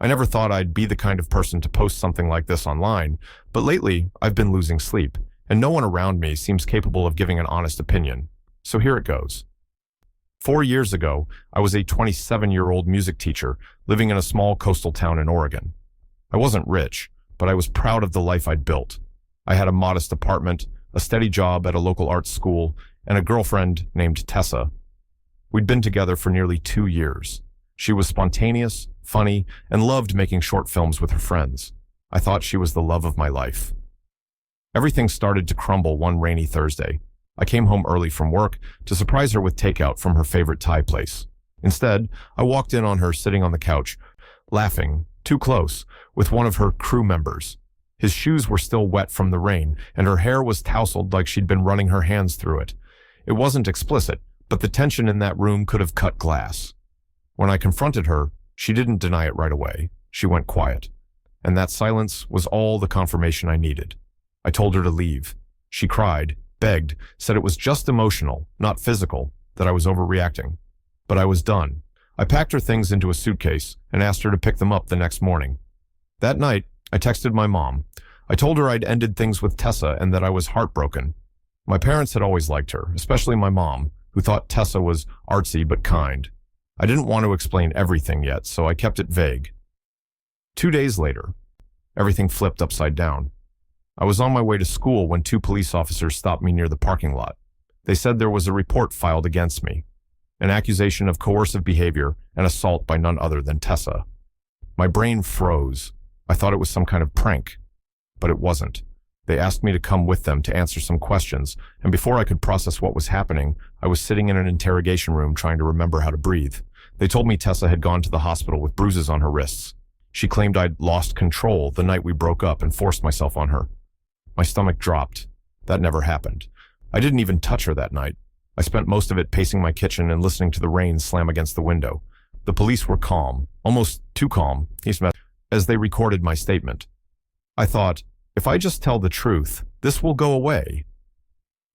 I never thought I'd be the kind of person to post something like this online, but lately I've been losing sleep, and no one around me seems capable of giving an honest opinion. So here it goes. 4 years ago, I was a 27-year-old music teacher living in a small coastal town in Oregon. I wasn't rich, but I was proud of the life I'd built. I had a modest apartment, a steady job at a local arts school, and a girlfriend named Tessa. We'd been together for nearly 2 years. She was spontaneous, funny, and loved making short films with her friends. I thought she was the love of my life. Everything started to crumble one rainy Thursday. I came home early from work to surprise her with takeout from her favorite Thai place. Instead, I walked in on her sitting on the couch, laughing, too close, with one of her crew members. His shoes were still wet from the rain, and her hair was tousled like she'd been running her hands through it. It wasn't explicit, but the tension in that room could have cut glass. When I confronted her, she didn't deny it right away. She went quiet. And that silence was all the confirmation I needed. I told her to leave. She cried, begged, said it was just emotional, not physical, that I was overreacting. But I was done. I packed her things into a suitcase and asked her to pick them up the next morning. That night, I texted my mom. I told her I'd ended things with Tessa and that I was heartbroken. My parents had always liked her, especially my mom, who thought Tessa was artsy but kind. I didn't want to explain everything yet, so I kept it vague. 2 days later, everything flipped upside down. I was on my way to school when 2 police officers stopped me near the parking lot. They said there was a report filed against me, an accusation of coercive behavior and assault by none other than Tessa. My brain froze. I thought it was some kind of prank, but it wasn't. They asked me to come with them to answer some questions, and before I could process what was happening, I was sitting in an interrogation room trying to remember how to breathe. They told me Tessa had gone to the hospital with bruises on her wrists. She claimed I'd lost control the night we broke up and forced myself on her. My stomach dropped. That never happened. I didn't even touch her that night. I spent most of it pacing my kitchen and listening to the rain slam against the window. The police were calm, almost too calm, as they recorded my statement. I thought, if I just tell the truth, this will go away.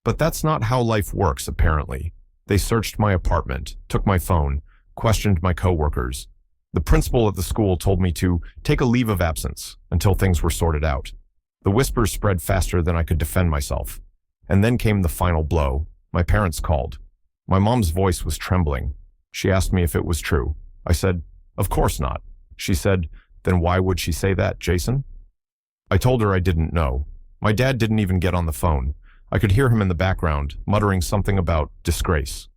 But that's not how life works, apparently. They searched my apartment, took my phone, questioned my coworkers. The principal at the school told me to take a leave of absence until things were sorted out. The whispers spread faster than I could defend myself. And then came the final blow. My parents called. My mom's voice was trembling. She asked me if it was true. I said, of course not. She said, then why would she say that, Jason? I told her I didn't know. My dad didn't even get on the phone. I could hear him in the background, muttering something about disgrace.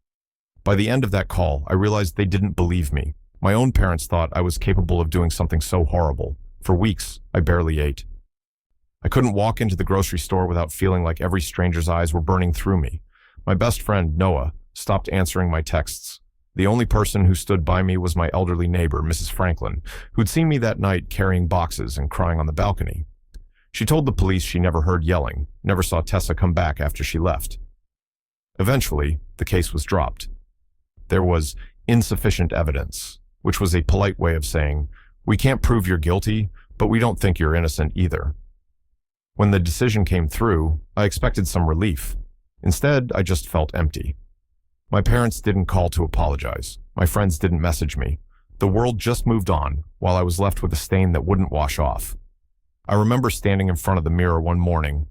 By the end of that call, I realized they didn't believe me. My own parents thought I was capable of doing something so horrible. For weeks, I barely ate. I couldn't walk into the grocery store without feeling like every stranger's eyes were burning through me. My best friend, Noah, stopped answering my texts. The only person who stood by me was my elderly neighbor, Mrs. Franklin, who'd seen me that night carrying boxes and crying on the balcony. She told the police she never heard yelling, never saw Tessa come back after she left. Eventually, the case was dropped. There was insufficient evidence, which was a polite way of saying, we can't prove you're guilty, but we don't think you're innocent either. When the decision came through, I expected some relief. Instead, I just felt empty. My parents didn't call to apologize. My friends didn't message me. The world just moved on, while I was left with a stain that wouldn't wash off. I remember standing in front of the mirror one morning,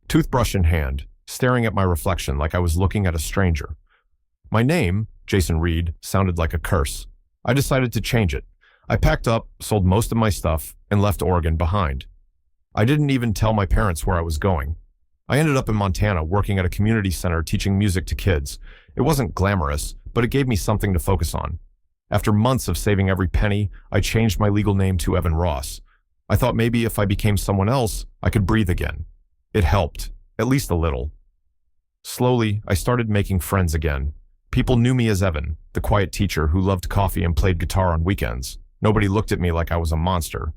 toothbrush in hand, staring at my reflection like I was looking at a stranger. My name, Jason Reed, sounded like a curse. I decided to change it. I packed up, sold most of my stuff, and left Oregon behind. I didn't even tell my parents where I was going. I ended up in Montana working at a community center teaching music to kids. It wasn't glamorous, but it gave me something to focus on. After months of saving every penny, I changed my legal name to Evan Ross. I thought maybe if I became someone else, I could breathe again. It helped, at least a little. Slowly, I started making friends again. People knew me as Evan, the quiet teacher who loved coffee and played guitar on weekends. Nobody looked at me like I was a monster.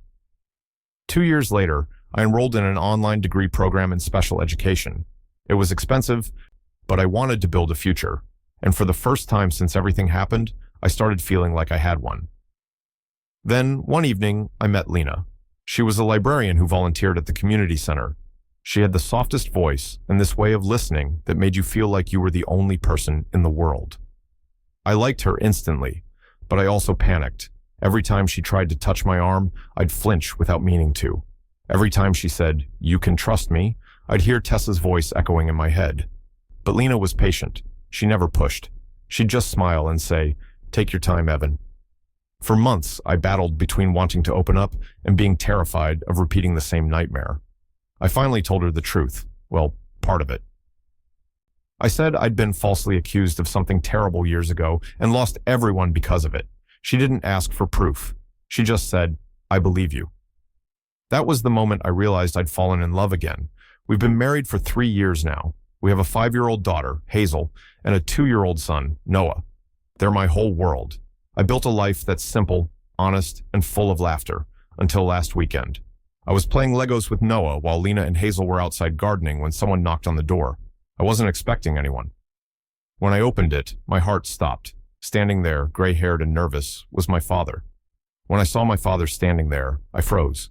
2 years later, I enrolled in an online degree program in special education. It was expensive, but I wanted to build a future. And for the first time since everything happened, I started feeling like I had one. Then, one evening, I met Lena. She was a librarian who volunteered at the community center. She had the softest voice and this way of listening that made you feel like you were the only person in the world. I liked her instantly, but I also panicked. Every time she tried to touch my arm, I'd flinch without meaning to. Every time she said, "You can trust me," I'd hear Tessa's voice echoing in my head. But Lena was patient. She never pushed. She'd just smile and say, "Take your time, Evan." For months, I battled between wanting to open up and being terrified of repeating the same nightmare. I finally told her the truth. Well, part of it. I said I'd been falsely accused of something terrible years ago and lost everyone because of it. She didn't ask for proof. She just said, "I believe you." That was the moment I realized I'd fallen in love again. We've been married for 3 years now. We have a 5-year-old daughter, Hazel, and a 2-year-old son, Noah. They're my whole world. I built a life that's simple, honest, and full of laughter, until last weekend. I was playing Legos with Noah while Lena and Hazel were outside gardening when someone knocked on the door. I wasn't expecting anyone. When I opened it, my heart stopped. Standing there, gray-haired and nervous, was my father. When I saw my father standing there, I froze.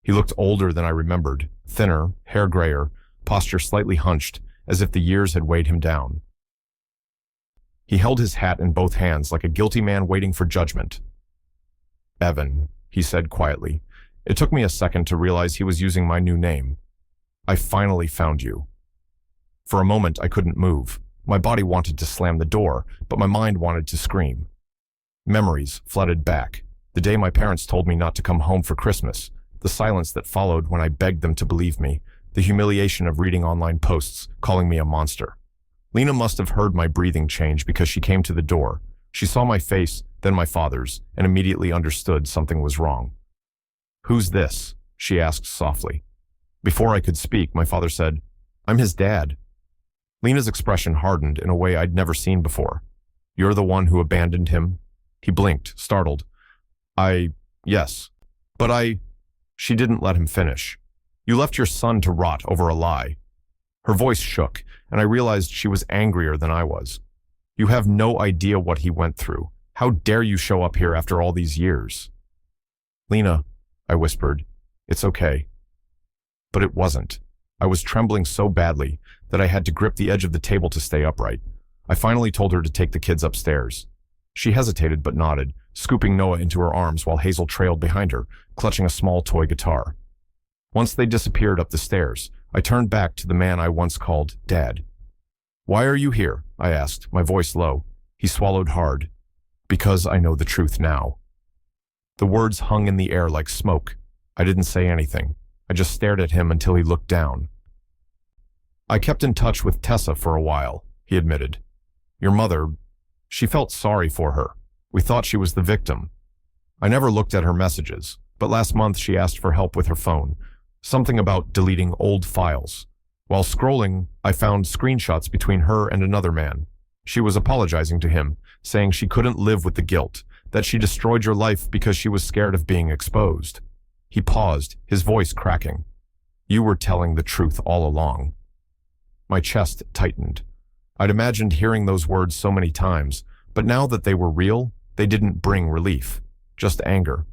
He looked older than I remembered, thinner, hair grayer, posture slightly hunched, as if the years had weighed him down. He held his hat in both hands like a guilty man waiting for judgment. "Evan," he said quietly. It took me a second to realize he was using my new name. "I finally found you." For a moment, I couldn't move. My body wanted to slam the door, but my mind wanted to scream. Memories flooded back. The day my parents told me not to come home for Christmas, the silence that followed when I begged them to believe me, the humiliation of reading online posts calling me a monster. Lena must have heard my breathing change because she came to the door. She saw my face, then my father's, and immediately understood something was wrong. "Who's this?" she asked softly. Before I could speak, my father said, "I'm his dad." Lena's expression hardened in a way I'd never seen before. "You're the one who abandoned him?" He blinked, startled. Yes. But She didn't let him finish. "You left your son to rot over a lie." Her voice shook, and I realized she was angrier than I was. "You have no idea what he went through. How dare you show up here after all these years?" "Lena," I whispered, "it's okay." But it wasn't. I was trembling so badly that I had to grip the edge of the table to stay upright. I finally told her to take the kids upstairs. She hesitated but nodded, scooping Noah into her arms while Hazel trailed behind her, clutching a small toy guitar. Once they disappeared up the stairs, I turned back to the man I once called Dad. "Why are you here?" I asked, my voice low. He swallowed hard. "Because I know the truth now." The words hung in the air like smoke. I didn't say anything. I just stared at him until he looked down. "I kept in touch with Tessa for a while," he admitted. "Your mother, she felt sorry for her. We thought she was the victim. I never looked at her messages, but last month she asked for help with her phone. Something about deleting old files. While scrolling, I found screenshots between her and another man. She was apologizing to him, saying she couldn't live with the guilt, that she destroyed your life because she was scared of being exposed." He paused, his voice cracking. "You were telling the truth all along." My chest tightened. I'd imagined hearing those words so many times, but now that they were real, they didn't bring relief, just anger.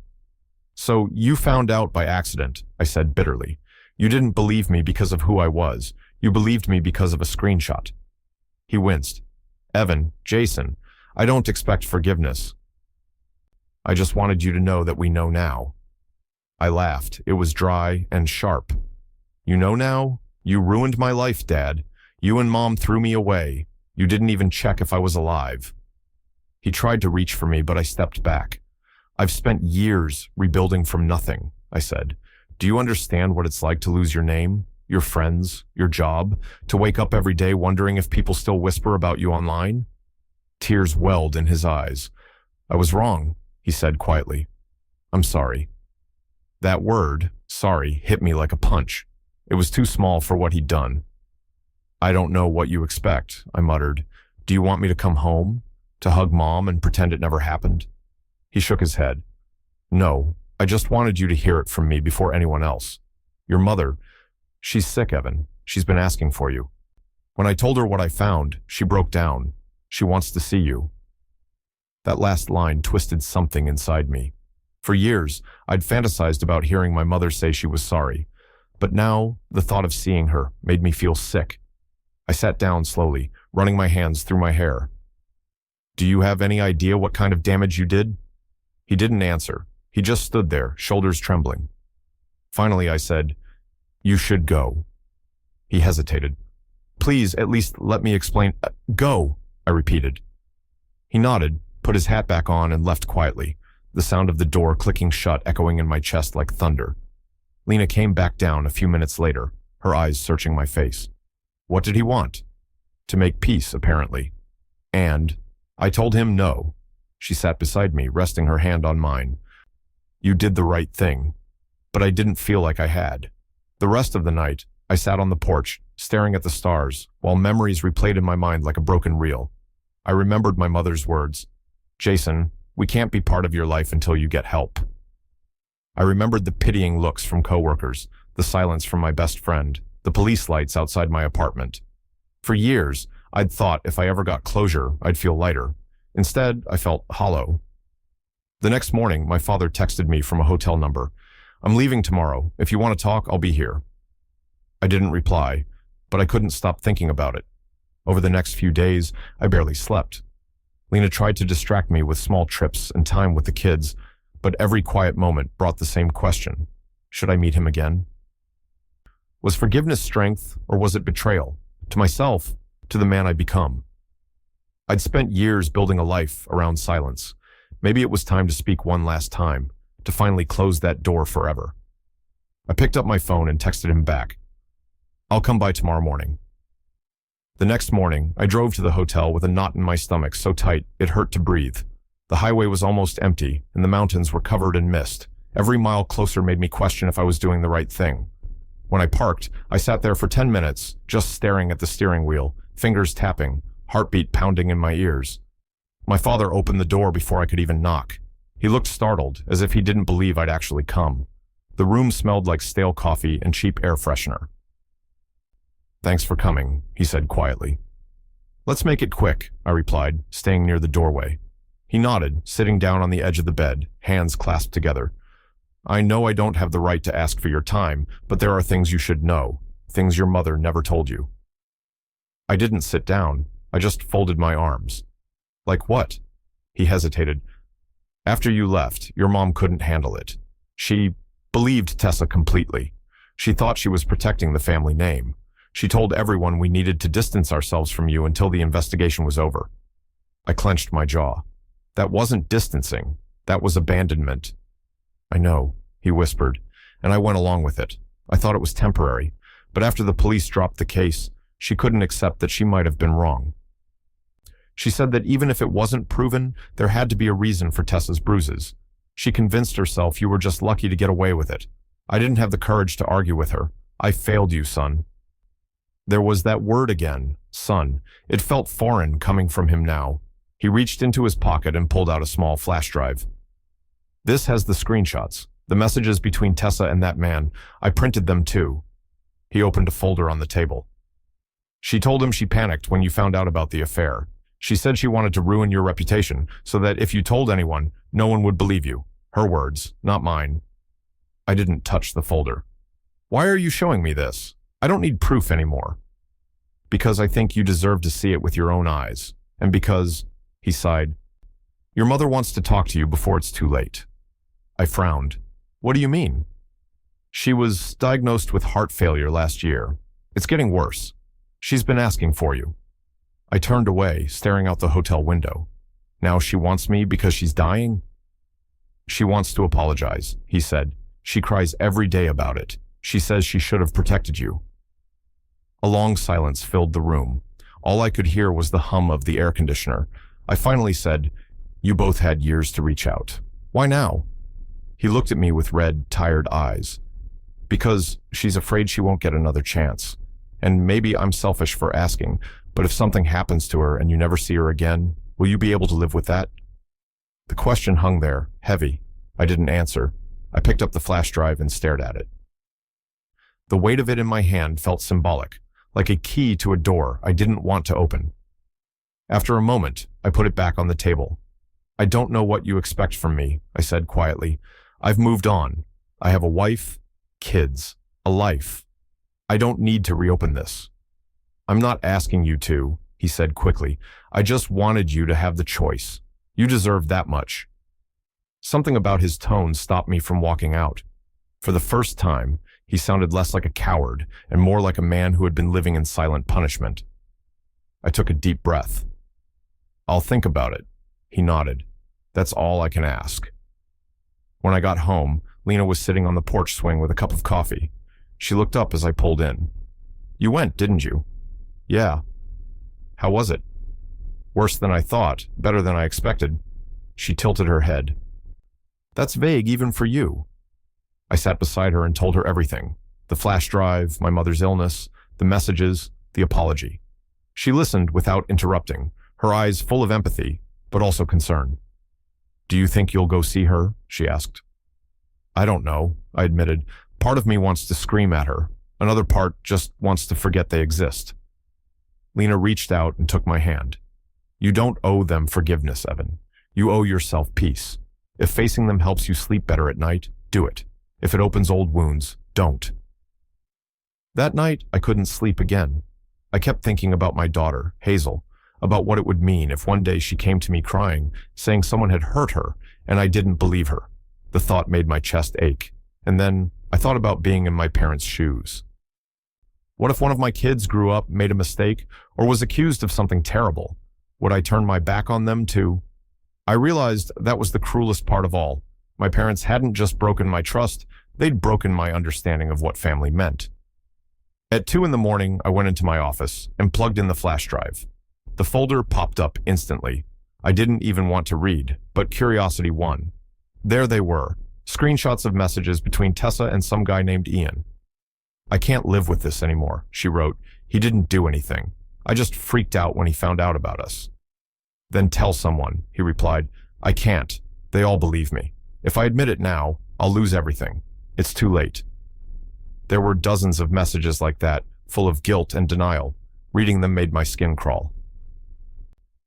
"So you found out by accident," I said bitterly. "You didn't believe me because of who I was. You believed me because of a screenshot." He winced. "Evan, Jason, I don't expect forgiveness. I just wanted you to know that we know now." I laughed. It was dry and sharp. "You know now? You ruined my life, Dad. You and Mom threw me away. You didn't even check if I was alive." He tried to reach for me, but I stepped back. "I've spent years rebuilding from nothing," I said. "Do you understand what it's like to lose your name, your friends, your job, to wake up every day wondering if people still whisper about you online?" Tears welled in his eyes. "I was wrong," he said quietly. "I'm sorry." That word, sorry, hit me like a punch. It was too small for what he'd done. "I don't know what you expect," I muttered. "Do you want me to come home? To hug Mom and pretend it never happened?" He shook his head. "No, I just wanted you to hear it from me before anyone else. Your mother, she's sick, Evan. She's been asking for you." When I told her what I found, she broke down. "She wants to see you." That last line twisted something inside me. For years, I'd fantasized about hearing my mother say she was sorry. But now, the thought of seeing her made me feel sick. I sat down slowly, running my hands through my hair. "Do you have any idea what kind of damage you did?" He didn't answer. He just stood there, shoulders trembling. Finally, I said, "You should go." He hesitated. "Please, at least let me explain." Go," I repeated. He nodded, put his hat back on, and left quietly, the sound of the door clicking shut echoing in my chest like thunder. Lena came back down a few minutes later, her eyes searching my face. What did he want? To make peace, apparently. And I told him no. She sat beside me, resting her hand on mine. "You did the right thing." But I didn't feel like I had. The rest of the night, I sat on the porch, staring at the stars, while memories replayed in my mind like a broken reel. I remembered my mother's words. "Jason, we can't be part of your life until you get help." I remembered the pitying looks from coworkers, the silence from my best friend, the police lights outside my apartment. For years, I'd thought if I ever got closure, I'd feel lighter. Instead, I felt hollow. The next morning, my father texted me from a hotel number. "I'm leaving tomorrow. If you want to talk, I'll be here." I didn't reply, but I couldn't stop thinking about it. Over the next few days, I barely slept. Lena tried to distract me with small trips and time with the kids, but every quiet moment brought the same question. Should I meet him again? Was forgiveness strength, or was it betrayal? To myself, to the man I'd become. I'd spent years building a life around silence. Maybe it was time to speak one last time, to finally close that door forever. I picked up my phone and texted him back. "I'll come by tomorrow morning." The next morning, I drove to the hotel with a knot in my stomach so tight it hurt to breathe. The highway was almost empty, and the mountains were covered in mist. Every mile closer made me question if I was doing the right thing. When I parked, I sat there for 10 minutes, just staring at the steering wheel, fingers tapping, heartbeat pounding in my ears. My father opened the door before I could even knock. He looked startled, as if he didn't believe I'd actually come. The room smelled like stale coffee and cheap air freshener. "Thanks for coming," he said quietly. "Let's make it quick," I replied, staying near the doorway. He nodded, sitting down on the edge of the bed, hands clasped together. "I know I don't have the right to ask for your time, but there are things you should know, things your mother never told you." I didn't sit down. I just folded my arms. "Like what?" He hesitated. "After you left, your mom couldn't handle it. She believed Tessa completely. She thought she was protecting the family name. She told everyone we needed to distance ourselves from you until the investigation was over." I clenched my jaw. "That wasn't distancing. That was abandonment." "I know," he whispered, and I went along with it. I thought it was temporary, but after the police dropped the case, she couldn't accept that she might have been wrong. She said that even if it wasn't proven, there had to be a reason for Tessa's bruises. She convinced herself you were just lucky to get away with it. I didn't have the courage to argue with her. "I failed you, son." There was that word again, son. It felt foreign coming from him now. He reached into his pocket and pulled out a small flash drive. "This has the screenshots, the messages between Tessa and that man. I printed them too." He opened a folder on the table. "She told him she panicked when you found out about the affair. She said she wanted to ruin your reputation so that if you told anyone, no one would believe you. Her words, not mine." I didn't touch the folder. "Why are you showing me this? I don't need proof anymore." "Because I think you deserve to see it with your own eyes. And because," he sighed, "your mother wants to talk to you before it's too late." I frowned. "What do you mean?" "She was diagnosed with heart failure last year. It's getting worse. She's been asking for you." I turned away, staring out the hotel window. "Now she wants me because she's dying?" "She wants to apologize," he said. "She cries every day about it. She says she should have protected you." A long silence filled the room. All I could hear was the hum of the air conditioner. I finally said, "You both had years to reach out. Why now?" He looked at me with red, tired eyes. "Because she's afraid she won't get another chance. And maybe I'm selfish for asking, but if something happens to her and you never see her again, will you be able to live with that?" The question hung there, heavy. I didn't answer. I picked up the flash drive and stared at it. The weight of it in my hand felt symbolic, like a key to a door I didn't want to open. After a moment, I put it back on the table. "I don't know what you expect from me," I said quietly. "I've moved on. I have a wife, kids, a life. I don't need to reopen this." "I'm not asking you to," he said quickly. "I just wanted you to have the choice. You deserve that much." Something about his tone stopped me from walking out. For the first time, he sounded less like a coward and more like a man who had been living in silent punishment. I took a deep breath. "I'll think about it," he nodded. "That's all I can ask." When I got home, Lena was sitting on the porch swing with a cup of coffee. She looked up as I pulled in. "You went, didn't you?" "Yeah." "How was it?" "Worse than I thought, better than I expected." She tilted her head. "That's vague even for you." I sat beside her and told her everything. The flash drive, my mother's illness, the messages, the apology. She listened without interrupting, her eyes full of empathy, but also concern. "Do you think you'll go see her?" she asked. "I don't know," I admitted. Part of me wants to scream at her. Another part just wants to forget they exist. Lena reached out and took my hand. "You don't owe them forgiveness, Evan. You owe yourself peace. If facing them helps you sleep better at night, do it. If it opens old wounds, don't." That night, I couldn't sleep again. I kept thinking about my daughter, Hazel, about what it would mean if one day she came to me crying, saying someone had hurt her, and I didn't believe her. The thought made my chest ache. And then I thought about being in my parents' shoes. What if one of my kids grew up, made a mistake, or was accused of something terrible? Would I turn my back on them too? I realized that was the cruelest part of all. My parents hadn't just broken my trust, they'd broken my understanding of what family meant. At 2 a.m, I went into my office and plugged in the flash drive. The folder popped up instantly. I didn't even want to read, but curiosity won. There they were, screenshots of messages between Tessa and some guy named Ian. "I can't live with this anymore," she wrote. "He didn't do anything. I just freaked out when he found out about us." "Then tell someone," he replied. "I can't. They all believe me. If I admit it now, I'll lose everything. It's too late." There were dozens of messages like that, full of guilt and denial. Reading them made my skin crawl.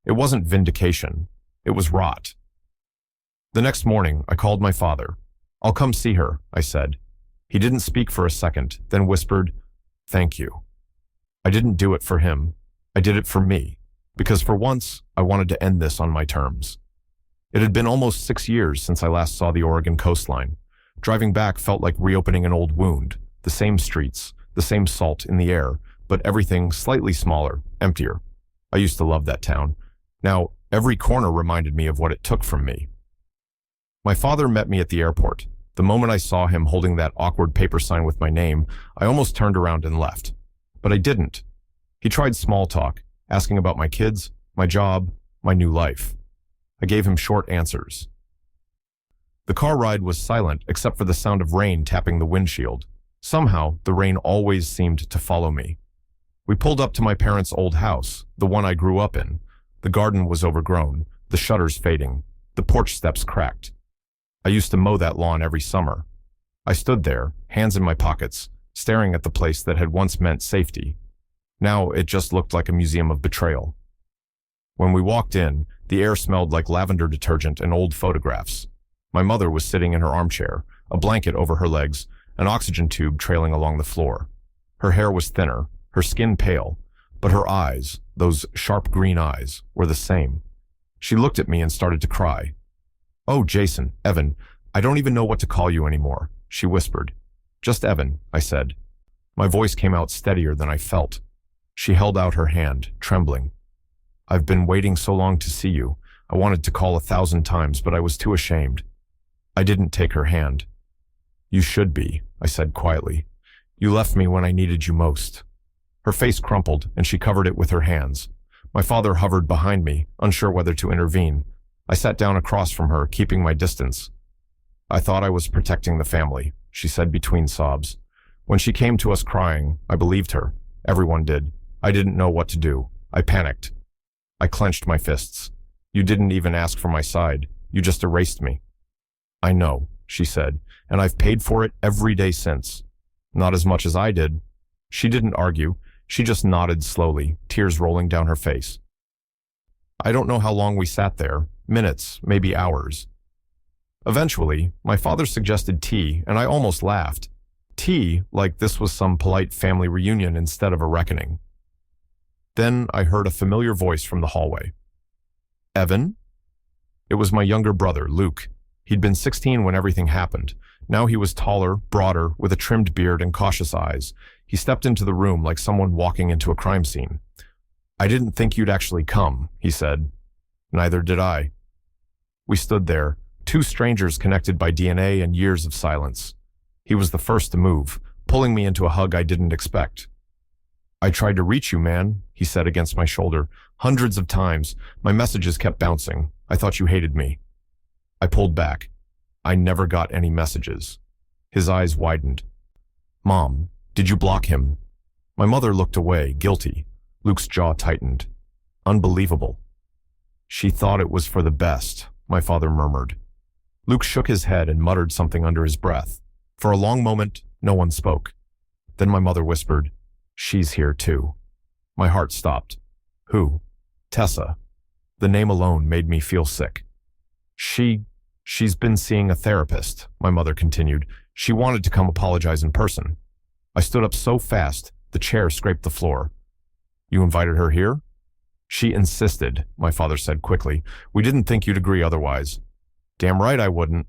It wasn't vindication. It was rot. The next morning, I called my father. "I'll come see her," I said. He didn't speak for a second, then whispered, "Thank you." I didn't do it for him. I did it for me, because for once, I wanted to end this on my terms. It had been almost 6 years since I last saw the Oregon coastline. Driving back felt like reopening an old wound. The same streets, the same salt in the air, but everything slightly smaller, emptier. I used to love that town. Now, every corner reminded me of what it took from me. My father met me at the airport. The moment I saw him holding that awkward paper sign with my name, I almost turned around and left. But I didn't. He tried small talk, asking about my kids, my job, my new life. I gave him short answers. The car ride was silent except for the sound of rain tapping the windshield. Somehow, the rain always seemed to follow me. We pulled up to my parents' old house, the one I grew up in. The garden was overgrown, the shutters fading, the porch steps cracked. I used to mow that lawn every summer. I stood there, hands in my pockets, staring at the place that had once meant safety. Now it just looked like a museum of betrayal. When we walked in, the air smelled like lavender detergent and old photographs. My mother was sitting in her armchair, a blanket over her legs, an oxygen tube trailing along the floor. Her hair was thinner, her skin pale, but her eyes, those sharp green eyes, were the same. She looked at me and started to cry. "Oh, Jason, Evan, I don't even know what to call you anymore," she whispered. "Just Evan," I said. My voice came out steadier than I felt. She held out her hand, trembling. "I've been waiting so long to see you. I wanted to call 1,000 times, but I was too ashamed." I didn't take her hand. "You should be," I said quietly. "You left me when I needed you most." Her face crumpled, and she covered it with her hands. My father hovered behind me, unsure whether to intervene. I sat down across from her, keeping my distance. "I thought I was protecting the family," she said between sobs. When she came to us crying, I believed her. Everyone did. I didn't know what to do. I panicked. I clenched my fists. "You didn't even ask for my side. You just erased me." "I know," she said, "and I've paid for it every day since." "Not as much as I did." She didn't argue. She just nodded slowly, tears rolling down her face. I don't know how long we sat there, minutes, maybe hours. Eventually, my father suggested tea, and I almost laughed. Tea, like this was some polite family reunion instead of a reckoning. Then I heard a familiar voice from the hallway. "Evan?" It was my younger brother, Luke. He'd been 16 when everything happened. Now he was taller, broader, with a trimmed beard and cautious eyes. He stepped into the room like someone walking into a crime scene. "I didn't think you'd actually come," he said. "Neither did I." We stood there, two strangers connected by DNA and years of silence. He was the first to move, pulling me into a hug I didn't expect. "I tried to reach you, man," he said against my shoulder. "Hundreds of times. My messages kept bouncing. I thought you hated me." I pulled back. "I never got any messages." His eyes widened. "Mom, did you block him?" My mother looked away, guilty. Luke's jaw tightened. "Unbelievable." "She thought it was for the best," my father murmured. Luke shook his head and muttered something under his breath. For a long moment, no one spoke. Then my mother whispered, "She's here too." My heart stopped. Who? Tessa. The name alone made me feel sick. She's been seeing a therapist," my mother continued. "She wanted to come apologize in person." I stood up so fast, the chair scraped the floor. "You invited her here?" "She insisted," my father said quickly. "We didn't think you'd agree otherwise." "Damn right I wouldn't."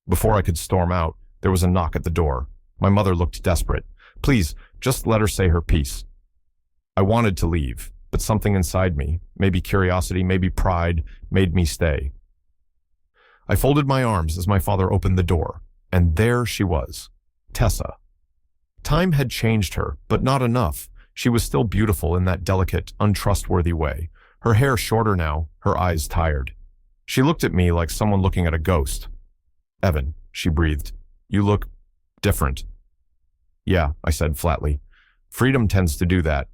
Before I could storm out, there was a knock at the door. My mother looked desperate. "Please, just let her say her piece." I wanted to leave, but something inside me, maybe curiosity, maybe pride, made me stay. I folded my arms as my father opened the door, and there she was, Tessa. Time had changed her, but not enough. She was still beautiful in that delicate, untrustworthy way. Her hair shorter now, her eyes tired. She looked at me like someone looking at a ghost. "Evan," she breathed, "you look different." "Yeah," I said flatly. "Freedom tends to do that."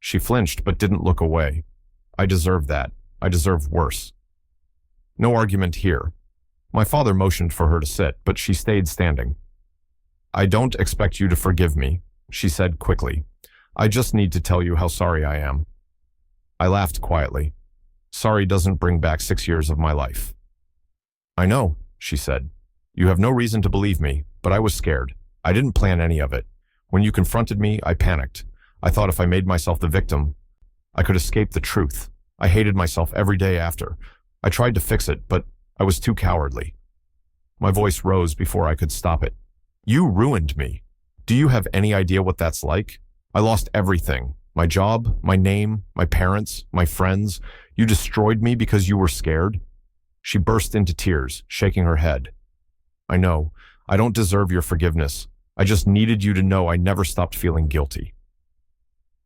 She flinched but didn't look away. "I deserve that. I deserve worse." No argument here. My father motioned for her to sit, but she stayed standing. "I don't expect you to forgive me," she said quickly. "I just need to tell you how sorry I am." I laughed quietly. Sorry doesn't bring back 6 years of my life. "I know," she said. "You have no reason to believe me, but I was scared. I didn't plan any of it. When you confronted me, I panicked. I thought if I made myself the victim, I could escape the truth. I hated myself every day after. I tried to fix it, but I was too cowardly." My voice rose before I could stop it. "You ruined me. Do you have any idea what that's like? I lost everything. My job, my name, my parents, my friends. You destroyed me because you were scared." She burst into tears, shaking her head. "I know. I don't deserve your forgiveness. I just needed you to know I never stopped feeling guilty."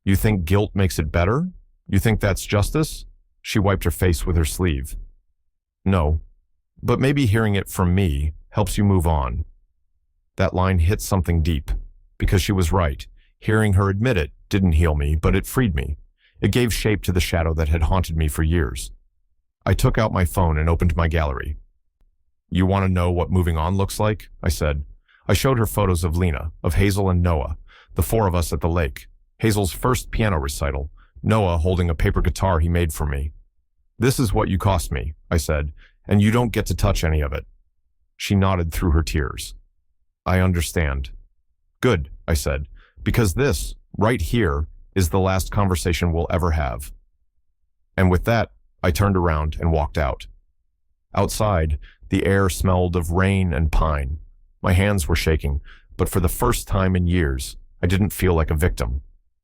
"You think guilt makes it better? You think that's justice?" She wiped her face with her sleeve. "No, but maybe hearing it from me helps you move on." That line hit something deep, because she was right. Hearing her admit it didn't heal me, but it freed me. It gave shape to the shadow that had haunted me for years. I took out my phone and opened my gallery. "You want to know what moving on looks like?" I said. I showed her photos of Lena, of Hazel and Noah, the 4 of us at the lake. Hazel's first piano recital, Noah holding a paper guitar he made for me. "This is what you cost me," I said, "and you don't get to touch any of it." She nodded through her tears. "I understand." "Good," I said, "because this, right here, is the last conversation we'll ever have." And with that, I turned around and walked out. Outside, the air smelled of rain and pine. My hands were shaking, but for the first time in years, I didn't feel like a victim.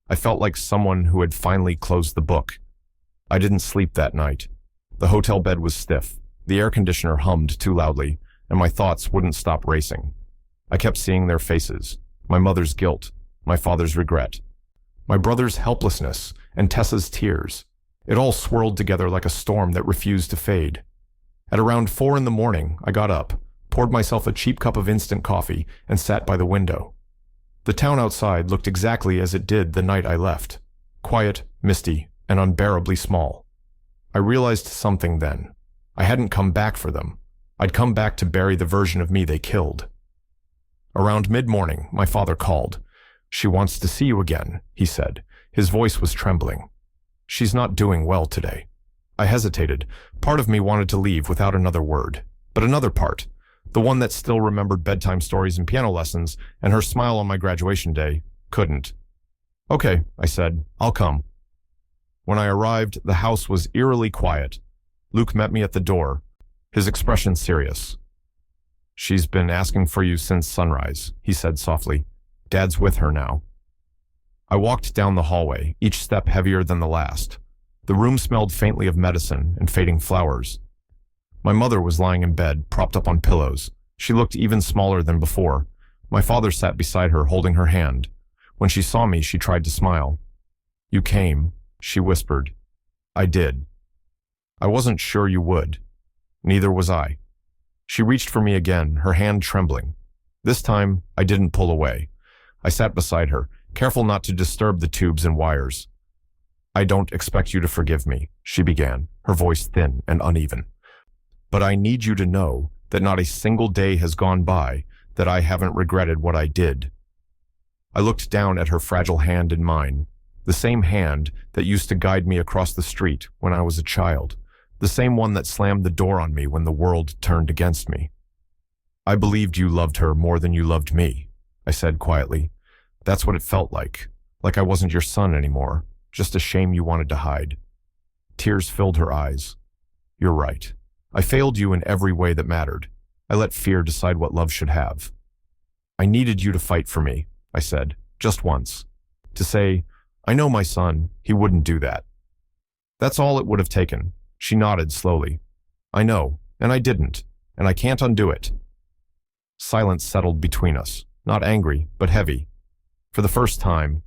I felt like someone who had finally closed the book. I didn't sleep that night. The hotel bed was stiff. The air conditioner hummed too loudly, and my thoughts wouldn't stop racing. I kept seeing their faces, my mother's guilt, my father's regret, my brother's helplessness, and Tessa's tears. It all swirled together like a storm that refused to fade. At around 4 in the morning, I got up, poured myself a cheap cup of instant coffee, and sat by the window. The town outside looked exactly as it did the night I left. Quiet, misty, and unbearably small. I realized something then. I hadn't come back for them. I'd come back to bury the version of me they killed. Around mid-morning, my father called. "She wants to see you again," he said. His voice was trembling. "She's not doing well today." I hesitated. Part of me wanted to leave without another word. But another part, the one that still remembered bedtime stories and piano lessons and her smile on my graduation day, couldn't. "Okay," I said, "I'll come." When I arrived, the house was eerily quiet. Luke met me at the door, his expression serious. She's been asking for you since sunrise, he said softly. Dad's with her now. I walked down the hallway, each step heavier than the last. The room smelled faintly of medicine and fading flowers. My mother was lying in bed, propped up on pillows. She looked even smaller than before. My father sat beside her, holding her hand. When she saw me, she tried to smile. You came, she whispered. I did. I wasn't sure you would. Neither was I. She reached for me again, her hand trembling. This time, I didn't pull away. I sat beside her, careful not to disturb the tubes and wires. I don't expect you to forgive me, she began, her voice thin and uneven. But I need you to know that not a single day has gone by that I haven't regretted what I did. I looked down at her fragile hand in mine, the same hand that used to guide me across the street when I was a child, the same one that slammed the door on me when the world turned against me. I believed you loved her more than you loved me, I said quietly. That's what it felt like I wasn't your son anymore, just a shame you wanted to hide. Tears filled her eyes. You're right. I failed you in every way that mattered. I let fear decide what love should have. I needed you to fight for me, I said, just once. To say, I know my son, he wouldn't do that. That's all it would have taken. She nodded slowly. I know, and I didn't, and I can't undo it. Silence settled between us, not angry, but heavy. For the first time,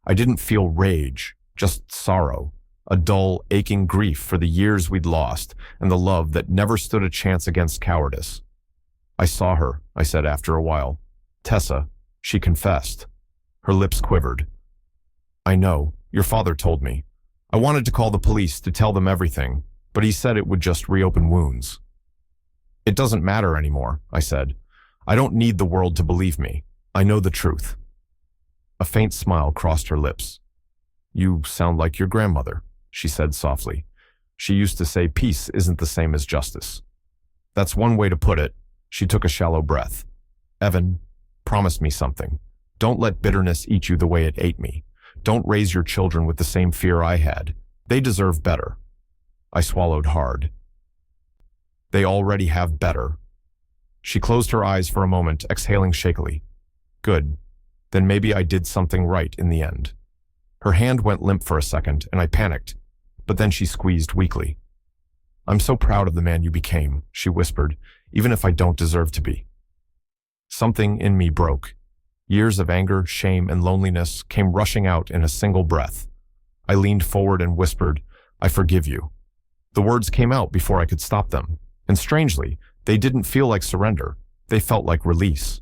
I didn't feel rage, just sorrow, a dull, aching grief for the years we'd lost and the love that never stood a chance against cowardice. I saw her, I said after a while. Tessa, she confessed. Her lips quivered. I know, your father told me. I wanted to call the police to tell them everything, but he said it would just reopen wounds. It doesn't matter anymore, I said. I don't need the world to believe me. I know the truth. A faint smile crossed her lips. You sound like your grandmother, she said softly. She used to say peace isn't the same as justice. That's one way to put it. She took a shallow breath. Evan, promise me something. Don't let bitterness eat you the way it ate me. Don't raise your children with the same fear I had. They deserve better. I swallowed hard. They already have better. She closed her eyes for a moment, exhaling shakily. Good. Then maybe I did something right in the end. Her hand went limp for a second, and I panicked, but then she squeezed weakly. I'm so proud of the man you became, she whispered, even if I don't deserve to be. Something in me broke. Years of anger, shame, and loneliness came rushing out in a single breath. I leaned forward and whispered, I forgive you. The words came out before I could stop them, and strangely, they didn't feel like surrender. They felt like release.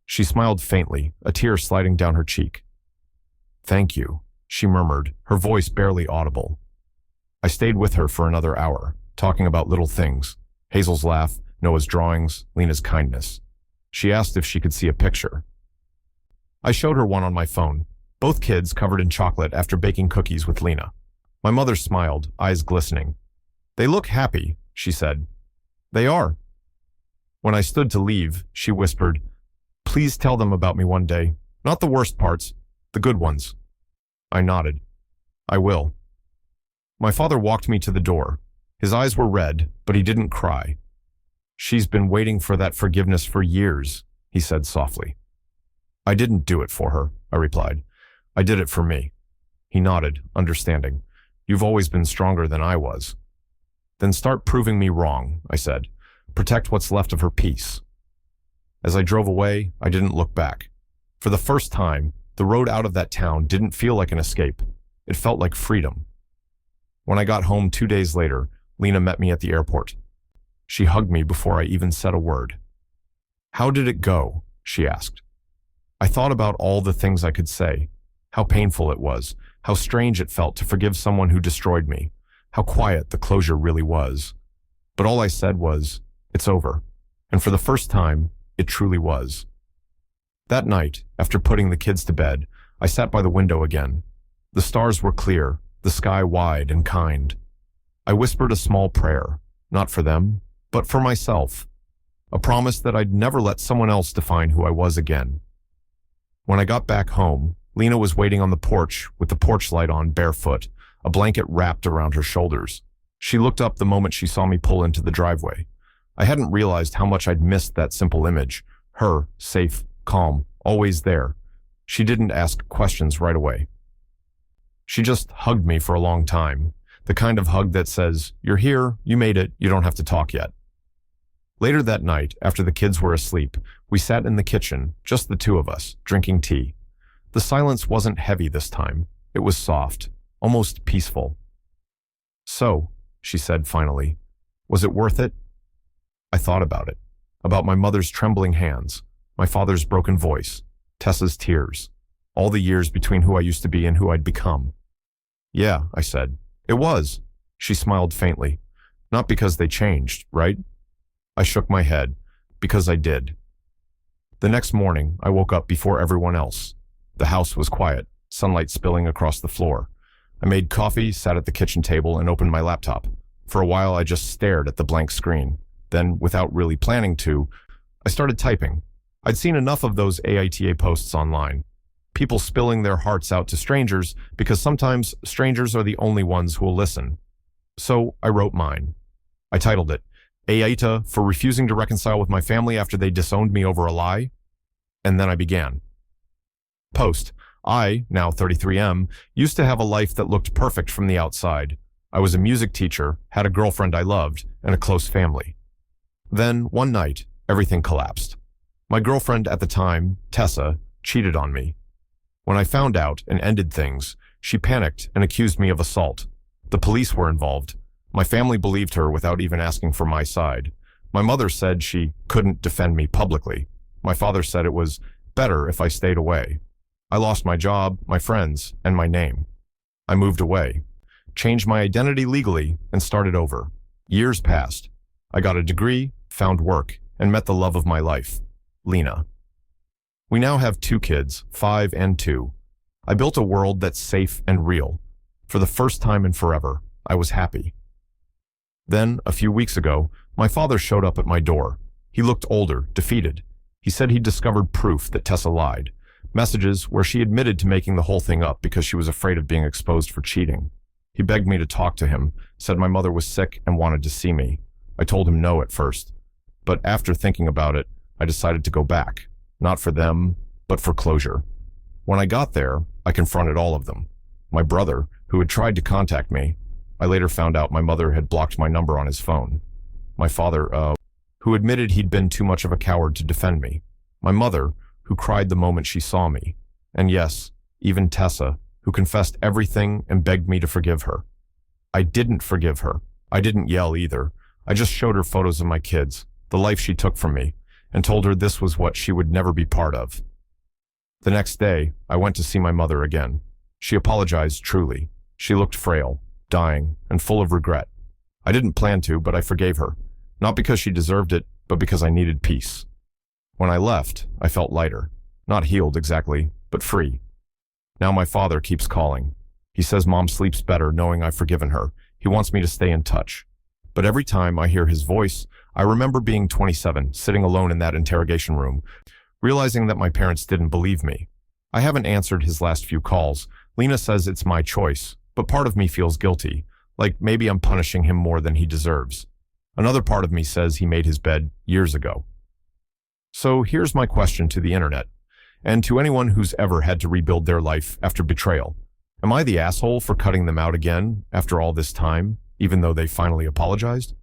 She smiled faintly, a tear sliding down her cheek. Thank you, she murmured, her voice barely audible. I stayed with her for another hour, talking about little things. Hazel's laugh, Noah's drawings, Lena's kindness. She asked if she could see a picture. I showed her one on my phone, both kids covered in chocolate after baking cookies with Lena. My mother smiled, eyes glistening. They look happy, she said. They are. When I stood to leave, she whispered, Please tell them about me one day. Not the worst parts, the good ones. I nodded. I will. My father walked me to the door. His eyes were red, but he didn't cry. She's been waiting for that forgiveness for years, he said softly. I didn't do it for her, I replied. I did it for me. He nodded, understanding. You've always been stronger than I was. Then start proving me wrong, I said. Protect what's left of her peace. As I drove away, I didn't look back. For the first time, the road out of that town didn't feel like an escape. It felt like freedom. When I got home 2 days later, Lena met me at the airport. She hugged me before I even said a word. How did it go? She asked. I thought about all the things I could say, how painful it was, how strange it felt to forgive someone who destroyed me, how quiet the closure really was. But all I said was, it's over. And for the first time, it truly was. That night, after putting the kids to bed, I sat by the window again. The stars were clear, the sky wide and kind. I whispered a small prayer, not for them, but for myself. A promise that I'd never let someone else define who I was again. When I got back home, Lena was waiting on the porch with the porch light on barefoot, a blanket wrapped around her shoulders. She looked up the moment she saw me pull into the driveway. I hadn't realized how much I'd missed that simple image. Her, safe, calm, always there. She didn't ask questions right away. She just hugged me for a long time. The kind of hug that says, "You're here, you made it, you don't have to talk yet." Later that night, after the kids were asleep, we sat in the kitchen, just the two of us, drinking tea. The silence wasn't heavy this time. It was soft, almost peaceful. "So," she said finally, "was it worth it?" I thought about it. About my mother's trembling hands, my father's broken voice, Tessa's tears, all the years between who I used to be and who I'd become. "Yeah," I said. "It was." She smiled faintly. "Not because they changed, right?" I shook my head. "Because I did." The next morning, I woke up before everyone else. The house was quiet, sunlight spilling across the floor. I made coffee, sat at the kitchen table, and opened my laptop. For a while, I just stared at the blank screen. Then, without really planning to, I started typing. I'd seen enough of those AITA posts online. People spilling their hearts out to strangers because sometimes strangers are the only ones who will listen. So I wrote mine. I titled it, "AITA for refusing to reconcile with my family after they disowned me over a lie." And then I began. Post. I, now 33M, used to have a life that looked perfect from the outside. I was a music teacher, had a girlfriend I loved, and a close family. Then, one night, everything collapsed. My girlfriend at the time, Tessa, cheated on me. When I found out and ended things, she panicked and accused me of assault. The police were involved. My family believed her without even asking for my side. My mother said she couldn't defend me publicly. My father said it was better if I stayed away. I lost my job, my friends, and my name. I moved away, changed my identity legally, and started over. Years passed. I got a degree, found work, and met the love of my life, Lena. We now have 2 kids, 5 and 2. I built a world that's safe and real. For the first time in forever, I was happy. Then, a few weeks ago, my father showed up at my door. He looked older, defeated. He said he'd discovered proof that Tessa lied. Messages where she admitted to making the whole thing up because she was afraid of being exposed for cheating. He begged me to talk to him, said my mother was sick and wanted to see me. I told him no at first. But after thinking about it, I decided to go back. Not for them, but for closure. When I got there, I confronted all of them. My brother, who had tried to contact me. I later found out my mother had blocked my number on his phone. My father, who admitted he'd been too much of a coward to defend me. My mother, who cried the moment she saw me. And yes, even Tessa, who confessed everything and begged me to forgive her. I didn't forgive her. I didn't yell either. I just showed her photos of my kids, the life she took from me, and told her this was what she would never be part of. The next day, I went to see my mother again. She apologized truly. She looked frail, dying, and full of regret. I didn't plan to, but I forgave her. Not because she deserved it, but because I needed peace. When I left, I felt lighter. Not healed exactly, but free. Now my father keeps calling. He says Mom sleeps better knowing I've forgiven her. He wants me to stay in touch. But every time I hear his voice, I remember being 27, sitting alone in that interrogation room, realizing that my parents didn't believe me. I haven't answered his last few calls. Lena says it's my choice, but part of me feels guilty, like maybe I'm punishing him more than he deserves. Another part of me says he made his bed years ago. So here's my question to the internet, and to anyone who's ever had to rebuild their life after betrayal. Am I the asshole for cutting them out again after all this time, even though they finally apologized?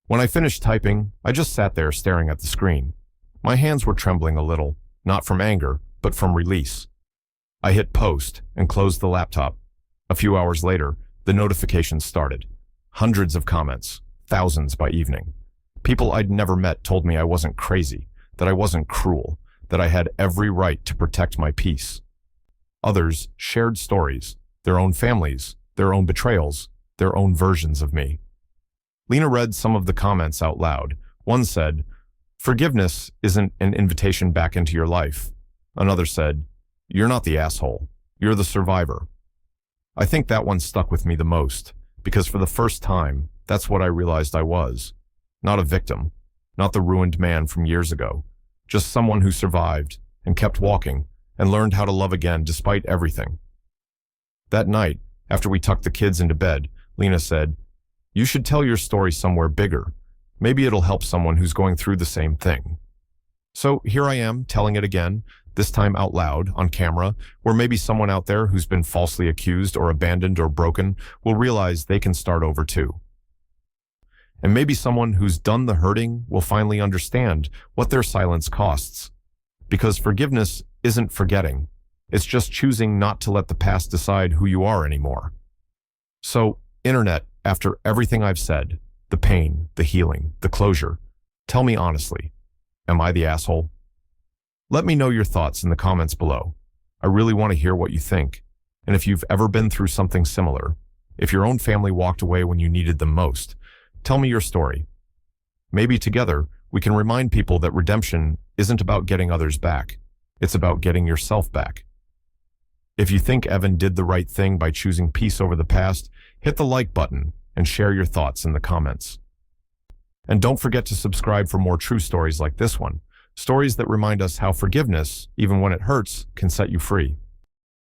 When I finished typing, I just sat there staring at the screen. My hands were trembling a little, not from anger, but from release. I hit post and closed the laptop. A few hours later, the notifications started. Hundreds of comments, thousands by evening. People I'd never met told me I wasn't crazy, that I wasn't cruel, that I had every right to protect my peace. Others shared stories, their own families, their own betrayals, their own versions of me. Lena read some of the comments out loud. One said, "Forgiveness isn't an invitation back into your life." Another said, "You're not the asshole, you're the survivor." I think that one stuck with me the most, because for the first time, that's what I realized I was. Not a victim, not the ruined man from years ago, just someone who survived and kept walking and learned how to love again despite everything. That night, after we tucked the kids into bed, Lena said, "You should tell your story somewhere bigger. Maybe it'll help someone who's going through the same thing. So here I am telling it again, this time out loud, on camera, where maybe someone out there who's been falsely accused or abandoned or broken will realize they can start over too. And maybe someone who's done the hurting will finally understand what their silence costs. Because forgiveness isn't forgetting. It's just choosing not to let the past decide who you are anymore. So, Internet, after everything I've said, the pain, the healing, the closure, tell me honestly, am I the asshole? Let me know your thoughts in the comments below. I really want to hear what you think. And if you've ever been through something similar, if your own family walked away when you needed them most, tell me your story. Maybe together, we can remind people that redemption isn't about getting others back. It's about getting yourself back. If you think Evan did the right thing by choosing peace over the past, hit the like button and share your thoughts in the comments. And don't forget to subscribe for more true stories like this one, stories that remind us how forgiveness, even when it hurts, can set you free.